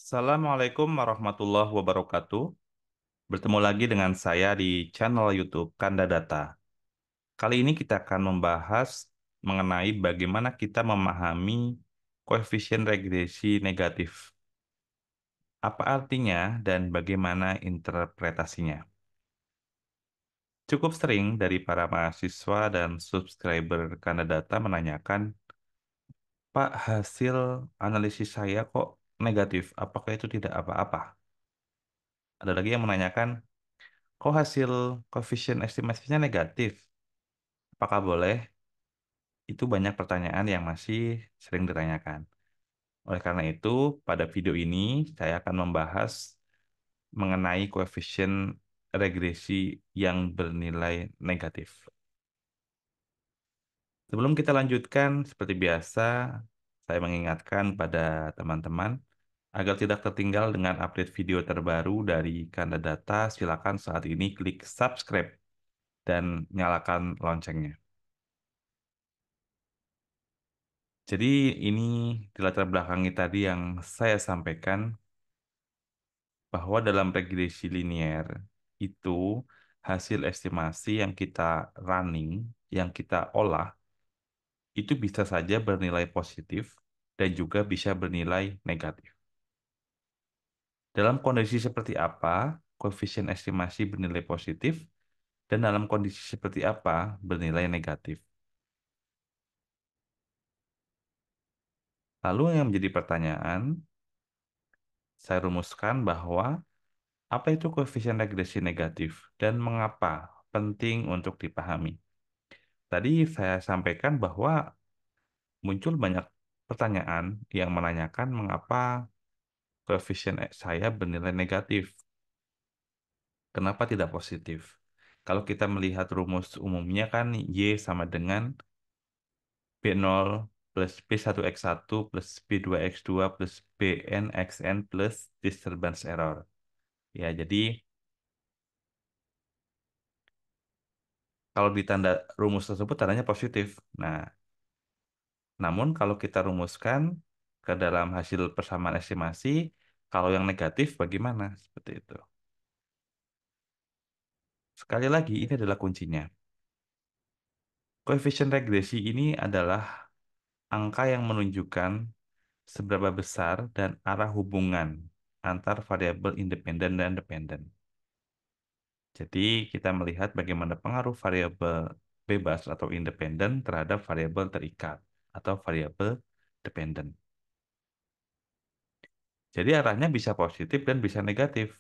Assalamualaikum warahmatullahi wabarakatuh. Bertemu lagi dengan saya di channel YouTube Kanda Data. Kali ini kita akan membahas mengenai bagaimana kita memahami koefisien regresi negatif. Apa artinya dan bagaimana interpretasinya? Cukup sering dari para mahasiswa dan subscriber Kanda Data menanyakan, Pak, hasil analisis saya kok negatif? Apakah itu tidak apa-apa? Ada lagi yang menanyakan, kok hasil koefisien estimasinya negatif? Apakah boleh? Itu banyak pertanyaan yang masih sering ditanyakan. Oleh karena itu, pada video ini saya akan membahas mengenai koefisien regresi yang bernilai negatif. Sebelum kita lanjutkan, seperti biasa, saya mengingatkan pada teman-teman agar tidak tertinggal dengan update video terbaru dari Kanda Data, silakan saat ini klik subscribe dan nyalakan loncengnya. Jadi ini di latar belakangi tadi yang saya sampaikan bahwa dalam regresi linier itu hasil estimasi yang kita running, yang kita olah, itu bisa saja bernilai positif dan juga bisa bernilai negatif. Dalam kondisi seperti apa koefisien estimasi bernilai positif dan dalam kondisi seperti apa bernilai negatif. Lalu yang menjadi pertanyaan, saya rumuskan bahwa apa itu koefisien regresi negatif dan mengapa penting untuk dipahami? Tadi saya sampaikan bahwa muncul banyak pertanyaan yang menanyakan mengapa koefisien saya bernilai negatif, kenapa tidak positif? Kalau kita melihat rumus umumnya kan Y sama dengan B0 plus B1X1 plus B2X2 plus BN plus disturbance error. Ya, jadi kalau di tanda rumus tersebut tandanya positif. Nah, namun kalau kita rumuskan ke dalam hasil persamaan estimasi, kalau yang negatif bagaimana? Seperti itu. Sekali lagi, ini adalah kuncinya. Koefisien regresi ini adalah angka yang menunjukkan seberapa besar dan arah hubungan antar variabel independen dan dependen. Jadi kita melihat bagaimana pengaruh variabel bebas atau independen terhadap variabel terikat atau variabel dependen. Jadi arahnya bisa positif dan bisa negatif.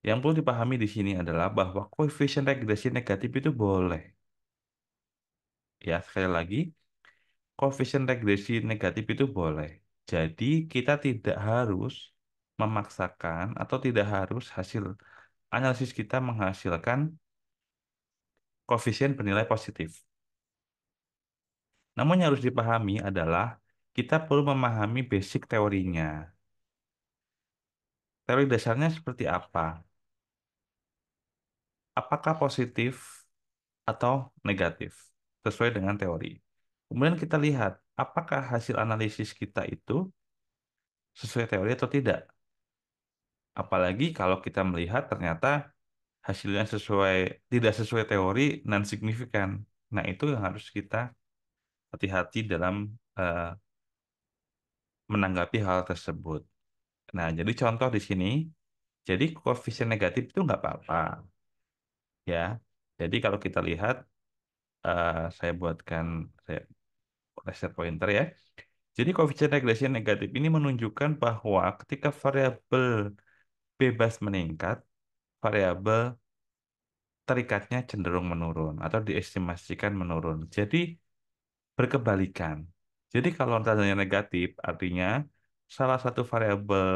Yang perlu dipahami di sini adalah bahwa koefisien regresi negatif itu boleh. Ya, sekali lagi, koefisien regresi negatif itu boleh. Jadi kita tidak harus memaksakan atau tidak harus hasil analisis kita menghasilkan koefisien bernilai positif. Namun yang harus dipahami adalah kita perlu memahami basic teorinya. Teori dasarnya seperti apa? Apakah positif atau negatif? Sesuai dengan teori. Kemudian kita lihat apakah hasil analisis kita itu sesuai teori atau tidak. Apalagi kalau kita melihat ternyata hasilnya tidak sesuai teori non signifikan. Nah, itu yang harus kita hati-hati dalam eh, menanggapi hal tersebut. Nah, jadi contoh di sini, jadi koefisien negatif itu nggak apa-apa, ya. Jadi kalau kita lihat, saya buatkan saya laser pointer ya. Jadi koefisien regresi negatif ini menunjukkan bahwa ketika variabel bebas meningkat, variabel terikatnya cenderung menurun atau diestimasikan menurun. Jadi berkebalikan. Jadi kalau tandanya negatif, artinya salah satu variabel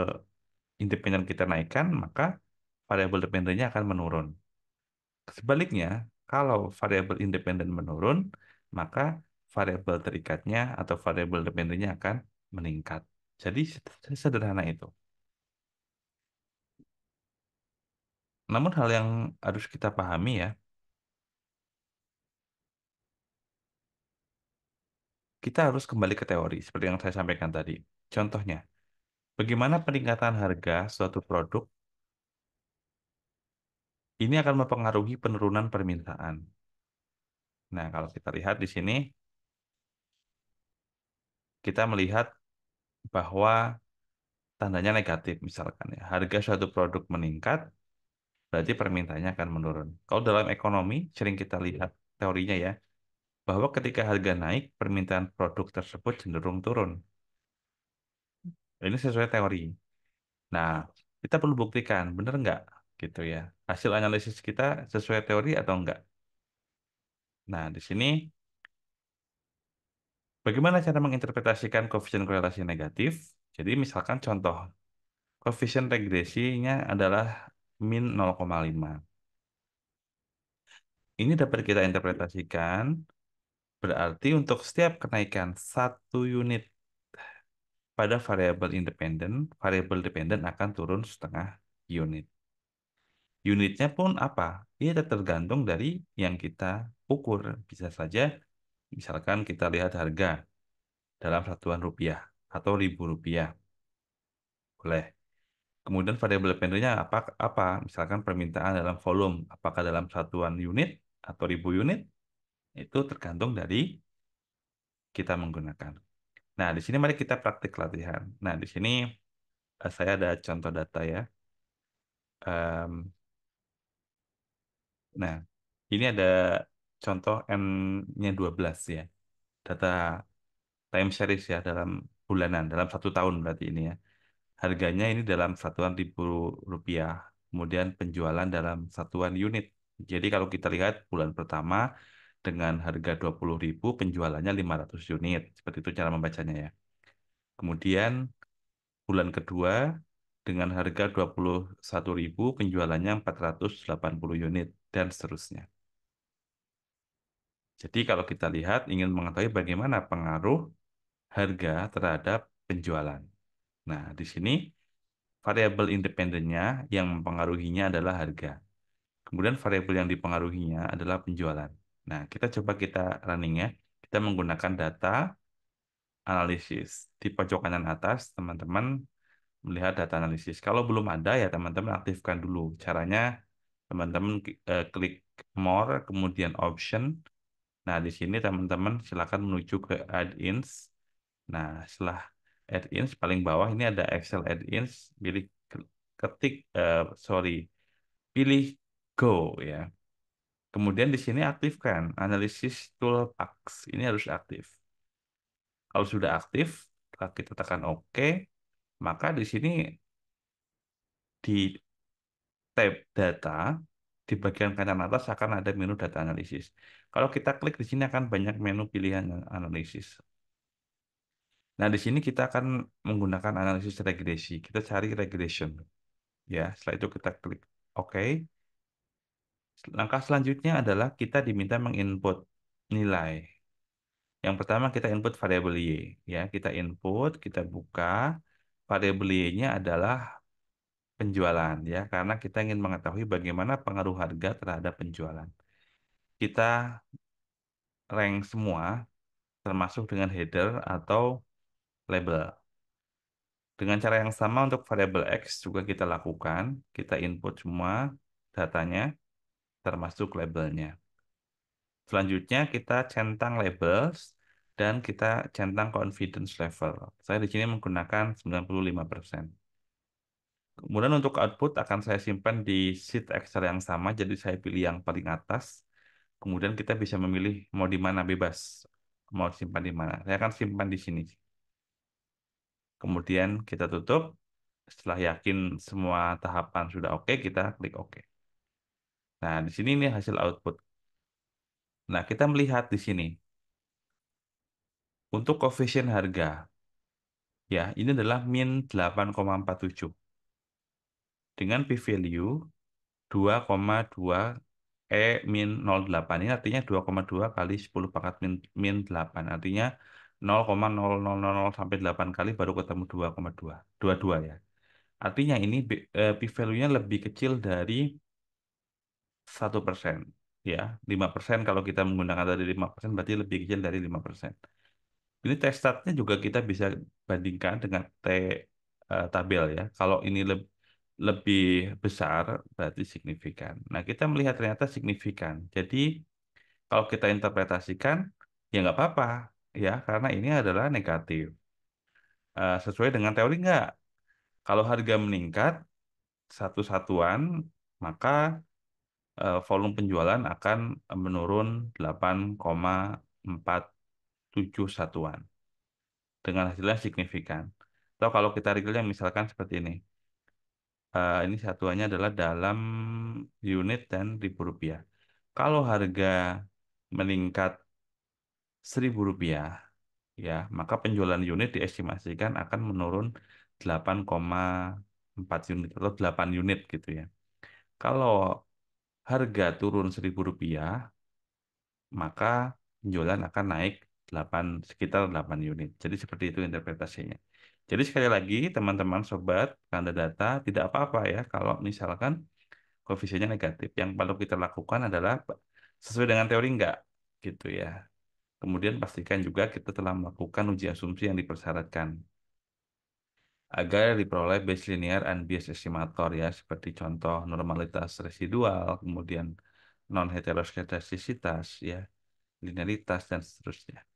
independen kita naikkan, maka variabel dependennya akan menurun. Sebaliknya, kalau variabel independen menurun, maka variabel terikatnya atau variabel dependennya akan meningkat. Jadi sederhana itu. Namun hal yang harus kita pahami ya, kita harus kembali ke teori seperti yang saya sampaikan tadi. Contohnya, Bagaimana peningkatan harga suatu produk ini akan mempengaruhi penurunan permintaan. Nah, kalau kita lihat di sini, kita melihat bahwa tandanya negatif misalkan ya. Harga suatu produk meningkat, berarti permintaannya akan menurun. Kalau dalam ekonomi, sering kita lihat teorinya ya, bahwa ketika harga naik, permintaan produk tersebut cenderung turun. Ini sesuai teori. Nah, kita perlu buktikan, benar nggak? Gitu ya. Hasil analisis kita sesuai teori atau enggak? Nah, di sini bagaimana cara menginterpretasikan koefisien korelasi negatif? Jadi misalkan contoh, koefisien regresinya adalah min 0,5. Ini dapat kita interpretasikan berarti untuk setiap kenaikan 1 unit pada variabel dependen akan turun setengah unit. Unitnya pun apa? Ini tergantung dari yang kita ukur. Bisa saja, misalkan kita lihat harga dalam satuan rupiah atau ribu rupiah. Boleh. Kemudian variabel dependennya apa? Apa? Misalkan permintaan dalam volume, apakah dalam satuan unit atau ribu unit? Itu tergantung dari kita menggunakan. Nah, di sini mari kita praktik latihan. Nah, di sini saya ada contoh data ya. Em, nah, ini ada contoh N-nya 12 ya. Data time series ya dalam bulanan, dalam 1 tahun berarti ini ya. Harganya ini dalam satuan ribu rupiah. Kemudian penjualan dalam satuan unit. Jadi kalau kita lihat bulan pertama dengan harga 20.000 penjualannya 500 unit. Seperti itu cara membacanya ya. Kemudian bulan kedua dengan harga 21.000 penjualannya 480 unit dan seterusnya. Jadi kalau kita lihat ingin mengetahui bagaimana pengaruh harga terhadap penjualan. Nah, di sini variabel independennya yang mempengaruhinya adalah harga. Kemudian variabel yang dipengaruhinya adalah penjualan. Nah, kita running ya. Kita menggunakan data analisis. Di pojok kanan atas, teman-teman melihat data analisis. Kalau belum ada ya teman-teman aktifkan dulu. Caranya teman-teman klik more, kemudian option. Nah, di sini teman-teman silakan menuju ke add-ins. Nah, setelah add-ins paling bawah ini ada Excel add-ins, pilih ketik sorry, pilih go ya. Kemudian di sini aktifkan analisis toolbox. Ini harus aktif. Kalau sudah aktif, kita tekan OK, maka di sini di tab data di bagian kanan atas akan ada menu data analisis. Kalau kita klik di sini akan banyak menu pilihan analisis. Nah, di sini kita akan menggunakan analisis regresi. Kita cari regression. Ya, setelah itu kita klik OK. Langkah selanjutnya adalah kita diminta menginput nilai. Yang pertama kita input variabel Y. Ya, kita input, kita buka. Variabel Y-nya adalah penjualan ya, karena kita ingin mengetahui bagaimana pengaruh harga terhadap penjualan. Kita rank semua, termasuk dengan header atau label. Dengan cara yang sama untuk variabel X juga kita lakukan. Kita input semua datanya, termasuk labelnya. Selanjutnya kita centang labels dan kita centang confidence level. Saya di sini menggunakan 95%. Kemudian untuk output akan saya simpan di sheet Excel yang sama, jadi saya pilih yang paling atas. Kemudian kita bisa memilih mau di mana bebas, mau simpan di mana. Saya akan simpan di sini. Kemudian kita tutup. Setelah yakin semua tahapan sudah oke, kita klik OK. Nah, di sini ini hasil output. Nah, kita melihat di sini. Untuk koefisien harga, ya, ini adalah min 8,47. Dengan p-value 2,2 min 0,8. Ini artinya 2,2 kali 10 pangkat min 8. Artinya 0,0000 sampai 8 kali baru ketemu 2,2. 22 ya. Artinya ini p-value-nya lebih kecil dari 1%. Ya, 5% kalau kita menggunakan tadi 5% berarti lebih kecil dari 5%. Ini T-statnya juga kita bisa bandingkan dengan T tabel ya. Kalau ini lebih besar berarti signifikan. Nah, kita melihat ternyata signifikan. Jadi kalau kita interpretasikan ya nggak apa-apa ya, karena ini adalah negatif. Sesuai dengan teori nggak? Kalau harga meningkat satu satuan, maka volume penjualan akan menurun 8,47 satuan dengan hasilnya signifikan. Atau kalau kita realnya misalkan seperti ini. Ini satuannya adalah dalam unit dan ribu rupiah. Kalau harga meningkat 1.000 rupiah, ya, maka penjualan unit diestimasikan akan menurun 8,4 unit atau 8 unit gitu ya. Kalau harga turun 1.000 rupiah, maka penjualan akan naik 8, sekitar 8 unit. Jadi seperti itu interpretasinya. Jadi sekali lagi teman-teman sobat tanda data tidak apa-apa ya kalau misalkan koefisiennya negatif. Yang perlu kita lakukan adalah sesuai dengan teori enggak gitu ya. Kemudian pastikan juga kita telah melakukan uji asumsi yang dipersyaratkan agar diperoleh base linear unbiased estimator ya, seperti contoh normalitas residual, kemudian non heteroskedastisitas ya, linearitas dan seterusnya.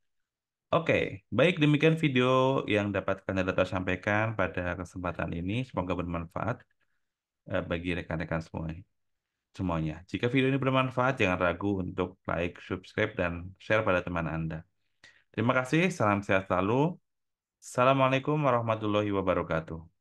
Oke, baik demikian video yang dapat Anda data sampaikan pada kesempatan ini. Semoga bermanfaat bagi rekan-rekan semuanya. Jika video ini bermanfaat, jangan ragu untuk like, subscribe, dan share pada teman Anda. Terima kasih, salam sehat selalu. Assalamualaikum warahmatullahi wabarakatuh.